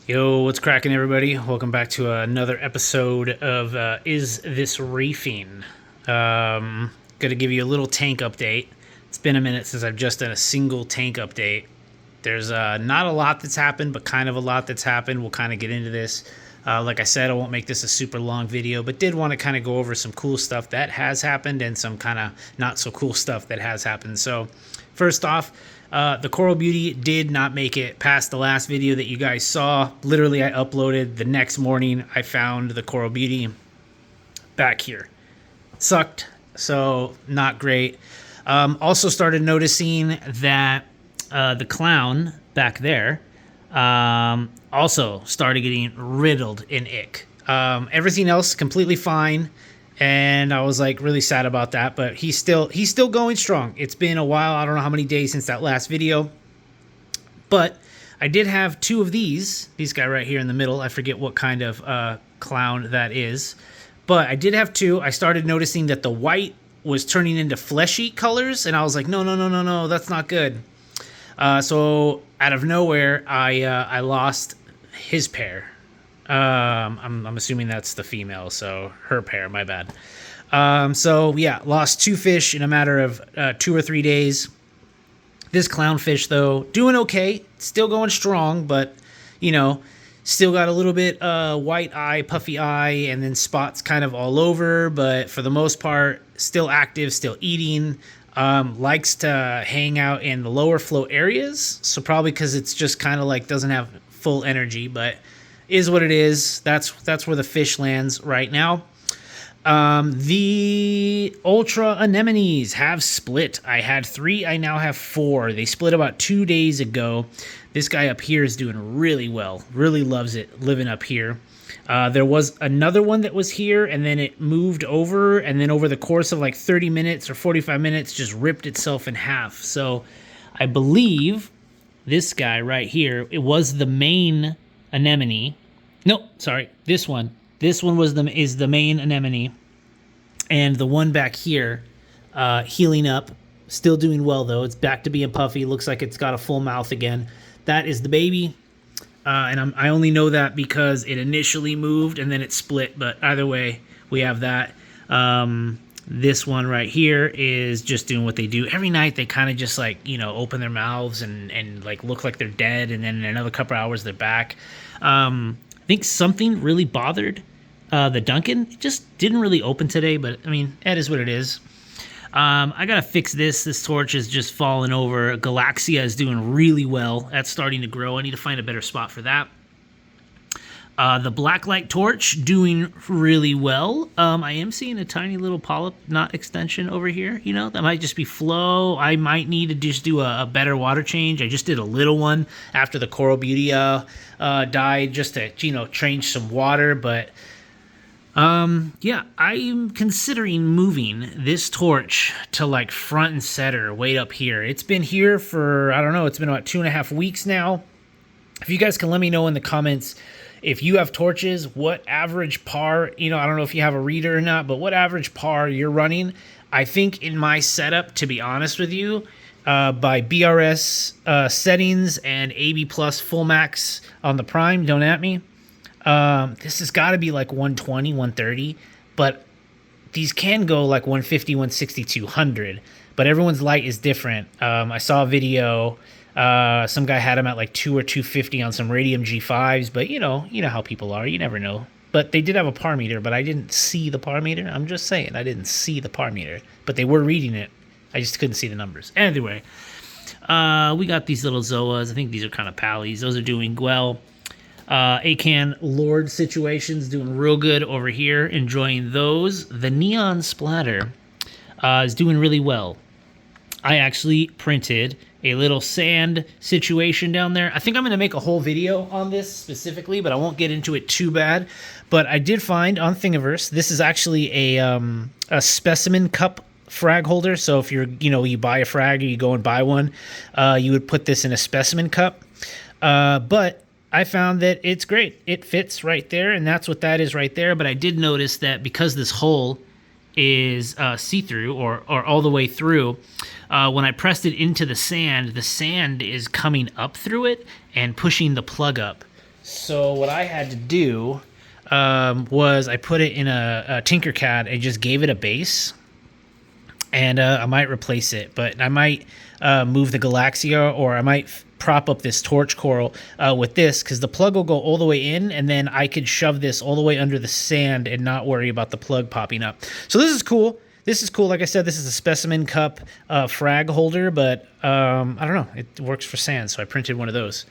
Yo, what's cracking, everybody? Welcome back to another episode of Is This Reefing? Gonna give you a little tank update. It's been a minute since I've just done a single tank update. There's not a lot that's happened, but kind of a lot that's happened. We'll kind of get into this. Like I said, I won't make this a super long video, but did want to kind of go over some cool stuff that has happened and some kind of not so cool stuff that has happened. So, first off, the Coral Beauty did not make it past the last video that you guys saw. Literally, I uploaded the next morning. I found the Coral Beauty back here. Sucked, so not great. Also started noticing that the clown back there also started getting riddled in ick. Everything else completely fine. And I was like really sad about that, but he's still going strong. It's been a while. I don't know how many days since that last video, but I did have two of these guy right here in the middle. I forget what kind of clown that is, but I did have two. I started noticing that the white was turning into fleshy colors, and I was like, no, that's not good. So out of nowhere, I lost his pair. I'm assuming that's the female, so her pair, my bad. So yeah, lost two fish in a matter of 2 or 3 days. This clownfish, though, doing okay, still going strong, but you know, still got a little bit white eye, puffy eye, and then spots kind of all over, but for the most part, still active, still eating. Likes to hang out in the lower flow areas, so probably because it's just kind of like doesn't have full energy, but is what it is. That's where the fish lands right now. The ultra anemones have split. I had 3, I now have 4. They split about 2 days ago. This guy up here is doing really well. Really loves it living up here. There was another one that was here, and then it moved over, and then over the course of like 30 minutes or 45 minutes, just ripped itself in half. So I believe this guy right here, it was the main anemone. No, sorry, this one. This one is the main anemone, and the one back here, healing up, still doing well though. It's back to being puffy. Looks like it's got a full mouth again. That is the baby, and I only know that because it initially moved and then it split. But either way, we have that. This one right here is just doing what they do every night. They kind of just like, you know, open their mouths and like look like they're dead, and then in another couple hours they're back. I think something really bothered the Duncan. It just didn't really open today, but I mean, that is what it is. I gotta fix this. This torch is just falling over. Galaxia is doing really well. That's starting to grow. I need to find a better spot for that. The blacklight torch doing really well. I am seeing a tiny little polyp knot extension over here. You know, that might just be flow. I might need to just do a better water change. I just did a little one after the Coral Beauty died, just to, you know, change some water. But yeah, I'm considering moving this torch to like front and center, way up here. It's been here for, I don't know, it's been about 2.5 weeks now. If you guys can let me know in the comments, if you have torches, what average par, you know, I don't know if you have a reader or not, but what average par you're running. I think in my setup, to be honest with you, by BRS settings and AB plus full max on the prime, don't at me. This has got to be like 120, 130, but these can go like 150, 160, 200, but everyone's light is different. I saw a video. Some guy had them at like 2 or 250 on some Radium G5s, but you know how people are. You never know. But they did have a par meter, but I didn't see the par meter. I'm just saying, I didn't see the par meter, but they were reading it. I just couldn't see the numbers. Anyway, we got these little Zoas. I think these are kind of pallies. Those are doing well. Acan Lord situations doing real good over here. Enjoying those. The Neon Splatter is doing really well. I actually printed a little sand situation down there. I think I'm going to make a whole video on this specifically, but I won't get into it too bad. But I did find on Thingiverse, this is actually a specimen cup frag holder. So if you buy a frag or you go and buy one, you would put this in a specimen cup. But I found that it's great. It fits right there, and that's what that is right there. But I did notice that because this hole is see-through or all the way through, when I pressed it into the sand is coming up through it and pushing the plug up. So what I had to do was I put it in a Tinkercad and just gave it a base. And I might replace it, but I might move the Galaxia, or I might prop up this torch coral with this, because the plug will go all the way in, and then I could shove this all the way under the sand and not worry about the plug popping up. So this is cool. This is cool. Like I said, this is a specimen cup frag holder, but I don't know. It works for sand, so I printed one of those.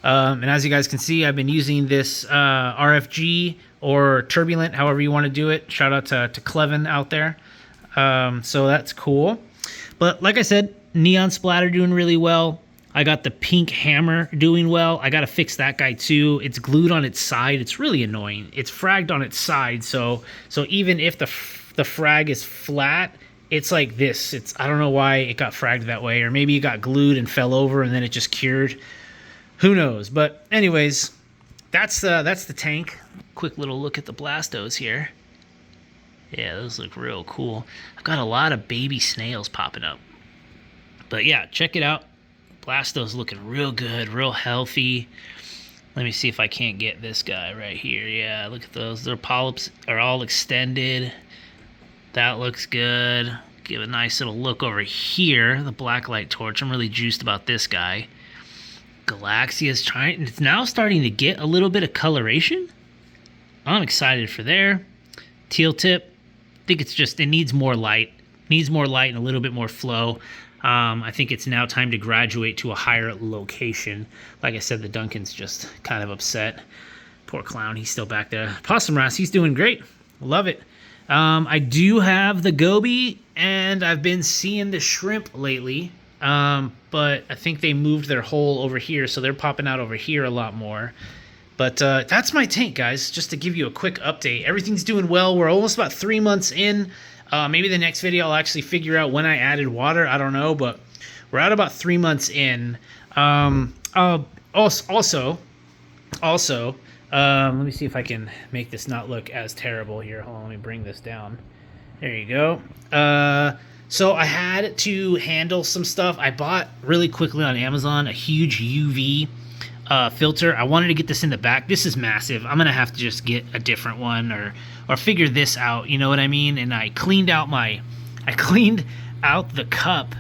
And as you guys can see, I've been using this RFG or Turbulent, however you want to do it. Shout out to Clevin out there. So that's cool. But like I said, Neon Splatter doing really well. I got the Pink Hammer doing well. I got to fix that guy too. It's glued on its side. It's really annoying. It's fragged on its side. So even if the frag is flat, it's like this. I don't know why it got fragged that way, or maybe it got glued and fell over and then it just cured. Who knows? But anyways, that's the tank. Quick little look at the Blastos here. Yeah, those look real cool. I've got a lot of baby snails popping up. But yeah, check it out. Blastos looking real good, real healthy. Let me see if I can't get this guy right here. Yeah, look at those. Their polyps are all extended. That looks good. Give a nice little look over here. The blacklight torch. I'm really juiced about this guy. Galaxia's trying. It's now starting to get a little bit of coloration. I'm excited for there. Teal tip. I think it's just, it needs more light. Needs more light and a little bit more flow. I think it's now time to graduate to a higher location. Like I said, the Duncan's just kind of upset. Poor clown, he's still back there. Possum Ras, he's doing great. Love it. I do have the goby, and I've been seeing the shrimp lately. But I think they moved their hole over here, so they're popping out over here a lot more. But that's my tank, guys, just to give you a quick update. Everything's doing well. We're almost about 3 months in. Maybe the next video I'll actually figure out when I added water. I don't know, but we're at about 3 months in. Also, let me see if I can make this not look as terrible here. Hold on, let me bring this down. There you go. So I had to handle some stuff. I bought really quickly on Amazon a huge UV filter. I wanted to get this in the back. This is massive. I'm gonna have to just get a different one or figure this out, you know what I mean? And I cleaned out the cup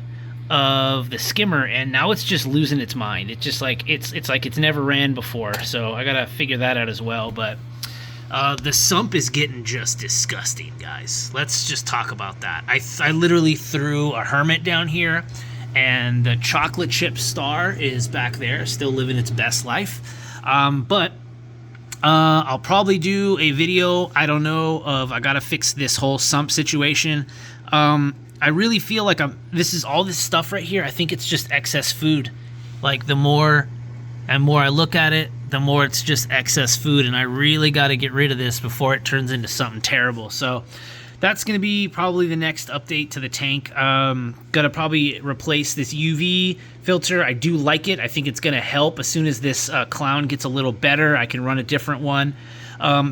of the skimmer, and now it's just losing its mind. It's just like it's like it's never ran before. So I gotta figure that out as well. But the sump is getting just disgusting, guys. Let's just talk about that. I literally threw a hermit down here, and the chocolate chip star is back there, still living its best life. But I'll probably do a video, I don't know, of I gotta fix this whole sump situation. I really feel like this is all this stuff right here. I think it's just excess food. Like the more and more I look at it, the more it's just excess food, and I really got to get rid of this before it turns into something terrible. So that's going to be probably the next update to the tank. Gonna probably replace this UV filter. I do like it. I think it's going to help. As soon as this clown gets a little better, I can run a different one.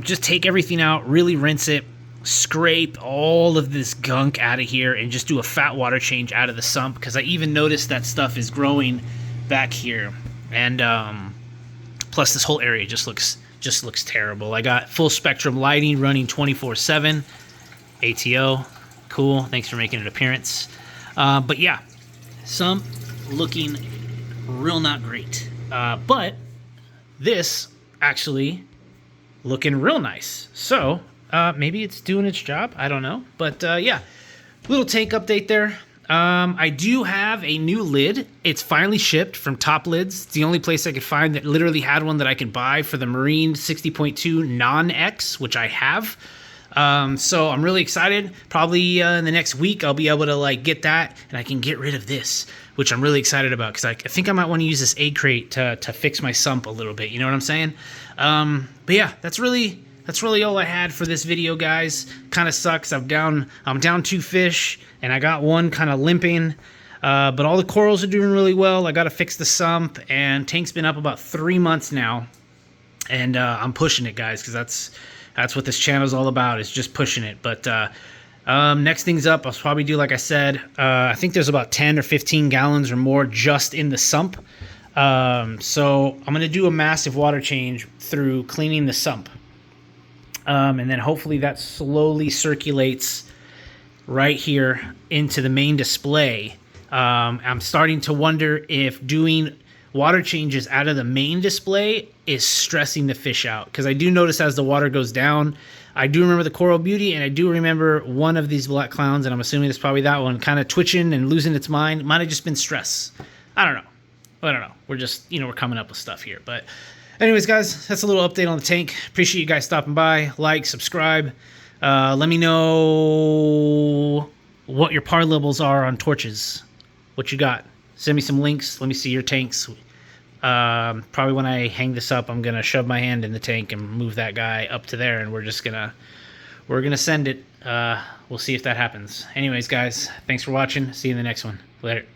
Just take everything out, really rinse it, scrape all of this gunk out of here, and just do a fat water change out of the sump, because I even noticed that stuff is growing back here. And plus this whole area just looks terrible. I got full spectrum lighting running 24/7. ATO, cool. Thanks for making an appearance. But yeah, sump looking real not great. But this actually looking real nice. So maybe it's doing its job. I don't know. But yeah, little tank update there. I do have a new lid. It's finally shipped from Top Lids. It's the only place I could find that literally had one that I could buy for the Marine 60.2 non-X, which I have. So I'm really excited. Probably in the next week I'll be able to like get that, and I can get rid of this, which I'm really excited about, because I think I might want to use this egg crate to fix my sump a little bit. You know what I'm saying? But yeah, that's really all I had for this video, guys. Kind of sucks. I'm down 2 fish, and I got one kind of limping. But all the corals are doing really well. I got to fix the sump, and tank's been up about 3 months now, and I'm pushing it, guys, because that's what this channel is all about, is just pushing it. But next things up, I'll probably do, like I said, I think there's about 10 or 15 gallons or more just in the sump. So I'm going to do a massive water change through cleaning the sump. And then hopefully that slowly circulates right here into the main display. I'm starting to wonder if doing water changes out of the main display is stressing the fish out, because I do notice as the water goes down, I do remember the Coral Beauty, and I do remember one of these black clowns, and I'm assuming it's probably that one, kind of twitching and losing its mind. It might have just been stress. I don't know. We're just, we're coming up with stuff here. But anyways, guys, that's a little update on the tank. Appreciate you guys stopping by. Like, subscribe. Let me know what your par levels are on torches. What you got? Send me some links. Let me see your tanks. Probably when I hang this up, I'm gonna shove my hand in the tank and move that guy up to there, and we're gonna send it. We'll see if that happens. Anyways, guys, thanks for watching. See you in the next one. Later.